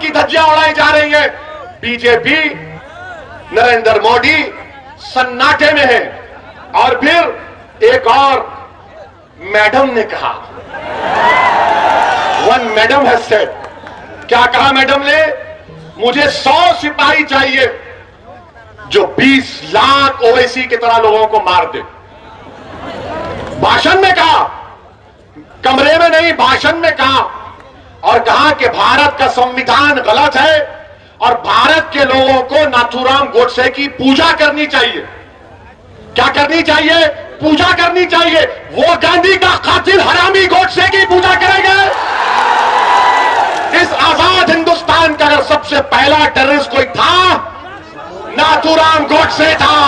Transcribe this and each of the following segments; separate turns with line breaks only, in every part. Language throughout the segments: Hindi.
की धज्जियां उड़ाई जा रही हैं। बीजेपी, नरेंद्र मोदी सन्नाटे में है। और फिर एक और मैडम ने कहा, वन मैडम हैज सेड, क्या कहा मैडम ने? मुझे 100 सिपाही चाहिए जो 20 लाख ओवैसी की तरह लोगों को मार दे। भाषण में कहा, कमरे में नहीं, भाषण में कहा। और कहा कि भारत का संविधान गलत है और भारत के लोगों को नाथूराम गोडसे की पूजा करनी चाहिए। क्या करनी चाहिए? पूजा करनी चाहिए। वो गांधी का कातिल हरामी गोडसे की पूजा करेंगे। इस आजाद हिंदुस्तान का अगर सबसे पहला टेररिस्ट कोई था, नाथूराम गोडसे था।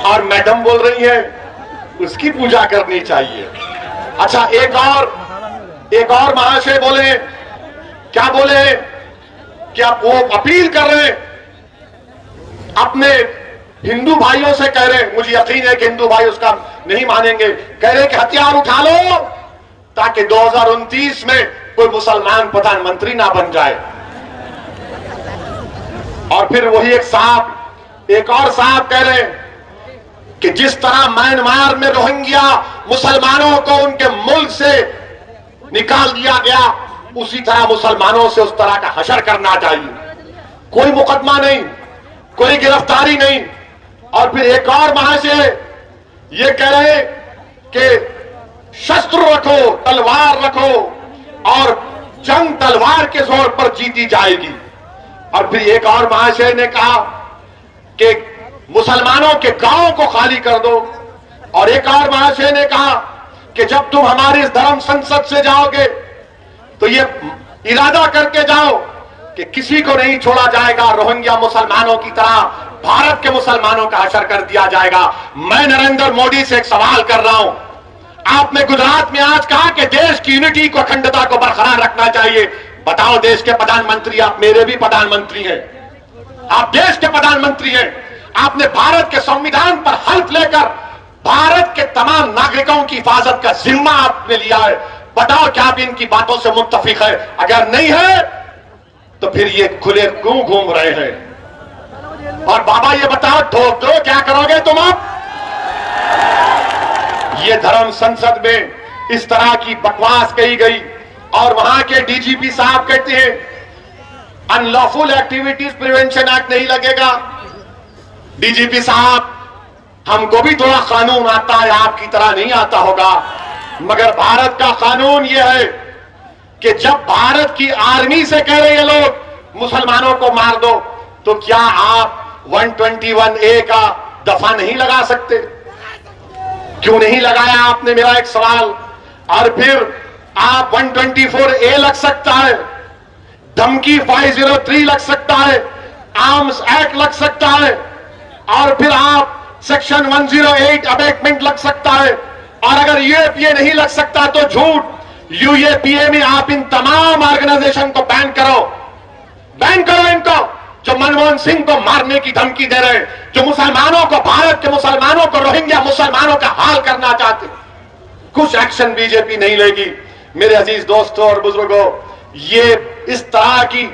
और मैडम बोल रही है उसकी पूजा करनी चाहिए। अच्छा, एक और महाशय बोले, क्या बोले कि आप वो अपील कर रहे हैं, अपने हिंदू भाइयों से कह रहे हैं, मुझे यकीन है कि हिंदू भाई उसका नहीं मानेंगे, कह रहे हैं कि हथियार उठा लो ताकि 2029 में कोई मुसलमान प्रधानमंत्री ना बन जाए। और फिर वही एक और साहब कह रहे हैं कि जिस तरह म्यांमार में रोहिंग्या मुसलमानों को उनके मुल्क से निकाल दिया गया, उसी तरह मुसलमानों से उस तरह का हशर करना चाहिए। कोई मुकदमा नहीं, कोई गिरफ्तारी नहीं। और फिर एक और महाशय ये कह रहे कि शस्त्र रखो, तलवार रखो और जंग तलवार के जोर पर जीती जाएगी। और फिर एक और महाशय ने कहा कि मुसलमानों के गांवों को खाली कर दो। और एक और महाशय ने कहा कि जब तुम हमारी इस धर्म संसद से जाओगे तो ये इरादा करके जाओ कि किसी को नहीं छोड़ा जाएगा, रोहिंग्या मुसलमानों की तरह भारत के मुसलमानों का हशर कर दिया जाएगा। मैं नरेंद्र मोदी से एक सवाल कर रहा हूं, आपने गुजरात में आज कहा कि देश की यूनिटी को, अखंडता को बरकरार रखना चाहिए। बताओ, देश के प्रधानमंत्री, आप मेरे भी प्रधानमंत्री हैं, आप देश के प्रधानमंत्री हैं, आपने भारत के संविधान पर हल्फ लेकर भारत के तमाम नागरिकों की हिफाजत का जिम्मा आपने लिया है। बताओ क्या आप इनकी बातों से मुत्तफिक है? अगर नहीं है तो फिर ये खुले क्यों घूम रहे हैं? और बाबा ये बताओ, ठोक दो, क्या करोगे तुम अब? ये धर्म संसद में इस तरह की बकवास कही गई और वहां के डीजीपी साहब कहते हैं अनलॉफुल एक्टिविटीज प्रिवेंशन एक्ट नहीं लगेगा। डीजीपी साहब, हमको भी थोड़ा कानून आता है, आपकी तरह नहीं आता होगा, मगर भारत का कानून यह है कि जब भारत की आर्मी से कह रहे हैं लोग मुसलमानों को मार दो, तो क्या आप 121A का दफा नहीं लगा सकते? क्यों नहीं लगाया आपने, मेरा एक सवाल। और फिर आप 124A लग सकता है, धमकी 503 लग सकता है, आर्म्स एक्ट लग सकता है, और फिर आप सेक्शन 108 अबेटमेंट लग सकता है। और अगर यूएपीए नहीं लग सकता तो झूठ, यूएपीए में आप इन तमाम ऑर्गेनाइजेशन को बैन करो इनको, जो मनमोहन सिंह को मारने की धमकी दे रहे हैं, जो मुसलमानों को, भारत के मुसलमानों को, रोहिंग्या मुसलमानों का हाल करना चाहते। कुछ एक्शन बीजेपी नहीं लेगी। मेरे अजीज दोस्तों और बुजुर्गों, ये इस तरह की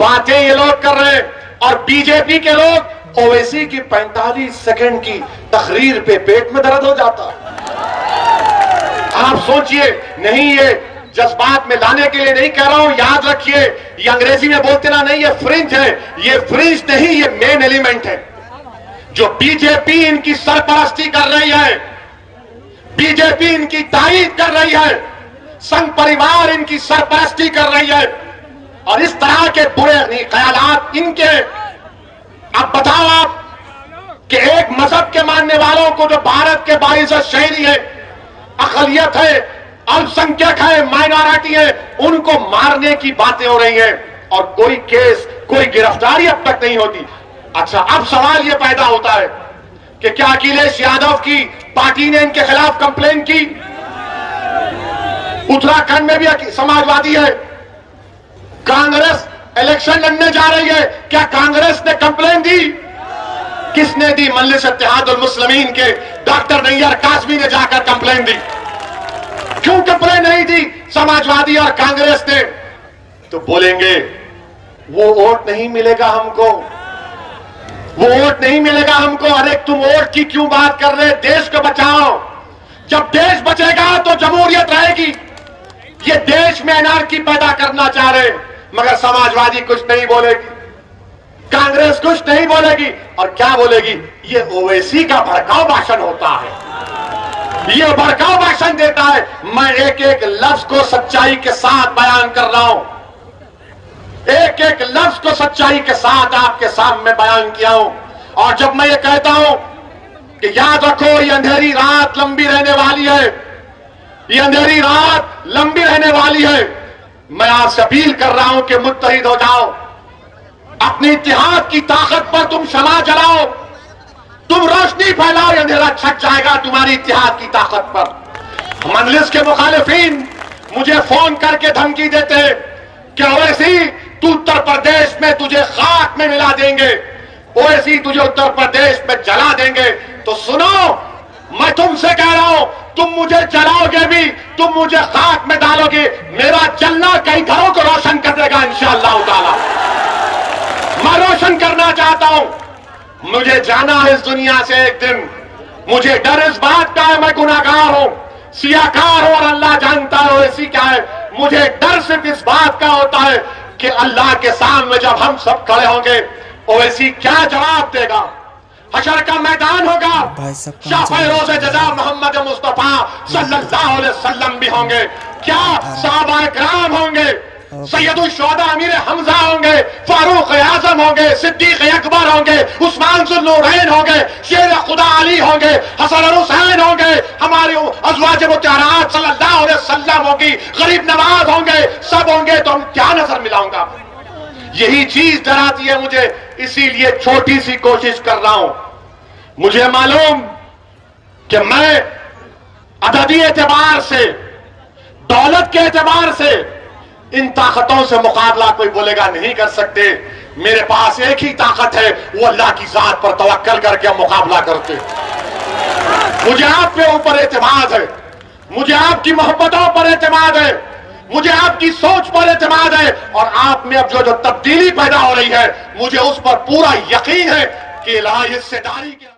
बातें ये लोग कर रहे हैं और बीजेपी के लोग ओवैसी की 45 सेकंड की तकरीर पे पेट में दर्द हो जाता है। आप सोचिए, नहीं ये जज्बात में लाने के लिए नहीं कह रहा हूं, याद रखिए, ये अंग्रेजी में बोलते ना, नहीं ये फ्रिंज है, ये फ्रिंज नहीं, ये मेन एलिमेंट है। जो बीजेपी इनकी सरपरस्ती कर रही है, बीजेपी इनकी तारीफ कर रही है, संघ परिवार इनकी सरपरस्ती कर रही है और इस तरह के बुरे ख्यालात इनके। अब बताओ आप कि एक मजहब के मानने वालों को, जो भारत के 22 शहरी है, अकलियत है, अल्पसंख्यक है, माइनॉरिटी है, उनको मारने की बातें हो रही हैं और कोई केस, कोई गिरफ्तारी अब तक नहीं होती। अच्छा, अब सवाल यह पैदा होता है कि क्या अखिलेश यादव की पार्टी ने इनके खिलाफ कंप्लेन की? उत्तराखंड में भी समाजवादी है, कांग्रेस इलेक्शन लड़ने जा रही है, क्या कांग्रेस ने कंप्लेन दी? किसने दी? मजलिस इत्तेहादुल मुस्लिमीन के डॉक्टर नैयर कासमी ने जाकर कंप्लेन दी। क्यों कंप्लेन नहीं दी समाजवादी और कांग्रेस ने? तो बोलेंगे वो वोट नहीं मिलेगा हमको, वो वोट नहीं मिलेगा हमको। अरे तुम वोट की क्यों बात कर रहे? देश को बचाओ। जब देश बचेगा तो जमहूरियत रहेगी। ये देश में एनार्की पैदा करना चाह रहे, मगर समाजवादी कुछ नहीं बोलेगी, कांग्रेस कुछ नहीं बोलेगी। और क्या बोलेगी? ये ओवैसी का भड़काऊ भाषण होता है, ये भड़काऊ भाषण देता है। मैं एक एक लफ्ज को सच्चाई के साथ बयान कर रहा हूं, एक एक लफ्ज को सच्चाई के साथ आपके सामने बयान किया हूं। और जब मैं ये कहता हूं कि याद रखो ये अंधेरी रात लंबी रहने वाली है, ये अंधेरी रात लंबी रहने वाली है, मैं आपसे अपील कर रहा हूं कि मुत्तहिद हो जाओ। अपनी इत्तेहाद की ताकत पर तुम शमा जलाओ, तुम रोशनी फैलाओ, ये अंधेरा छट जाएगा तुम्हारी इत्तेहाद की ताकत पर। मजलिस के मुखालिफिन मुझे फोन करके धमकी देते कि ओवैसी तू उत्तर प्रदेश में तुझे खाक में मिला देंगे, ओवैसी तुझे उत्तर प्रदेश में जला देंगे। तो सुनो, मैं तुमसे कह रहा हूं, तुम मुझे जलाओगे भी, तुम मुझे खाक में डालोगे, मेरा जलना कई घरों को रोशन कर देगा इंशाअल्लाह ताला। मैं रोशन करना चाहता हूं। मुझे जाना है इस दुनिया से एक दिन। मुझे डर इस बात का है मैं गुनाहगार हूं, सियाकार हूं, और अल्लाह जानता है ओवैसी क्या है। मुझे डर सिर्फ इस बात का होता है कि अल्लाह के सामने जब हम सब खड़े होंगे, ओवैसी क्या जवाब देगा। हशर का मैदान होगा, शाफ़े रोज़े जज़ा मोहम्मद मुस्तफा सल्लल्लाहु अलैहि वसल्लम भी होंगे, क्या सहाबा किराम होंगे, सैयदुल शुहदा अमीर हमजा होंगे, फारूक आजम होंगे, सिद्दीक अकबर होंगे, उस्मान ज़ुन्नूरैन होंगे, शेर खुदा अली होंगे, हसन और हुसैन होंगे, हमारे अज़वाज मुतहहरात सल्लल्लाहु अलैहि वसल्लम होगी, गरीब नवाज होंगे, सब होंगे। तो हम क्या नजर मिलाऊंगा? यही चीज डराती है मुझे, इसीलिए छोटी सी कोशिश कर रहा हूं। मुझे मालूम कि मैं अददी एतबार से, दौलत के एतबार से इन ताकतों से मुकाबला कोई बोलेगा नहीं कर सकते। मेरे पास एक ही ताकत है, वो अल्लाह की जात पर तवक्कल करके हम मुकाबला करते। मुझे आप पे ऊपर एतमाद है, मुझे आपकी मोहब्बतों पर एतमाद है, मुझे आपकी सोच पर एतमाद है, और आप में अब जो तब्दीली पैदा हो रही है, मुझे उस पर पूरा यकीन है कि इलाही हिस्सेदारी के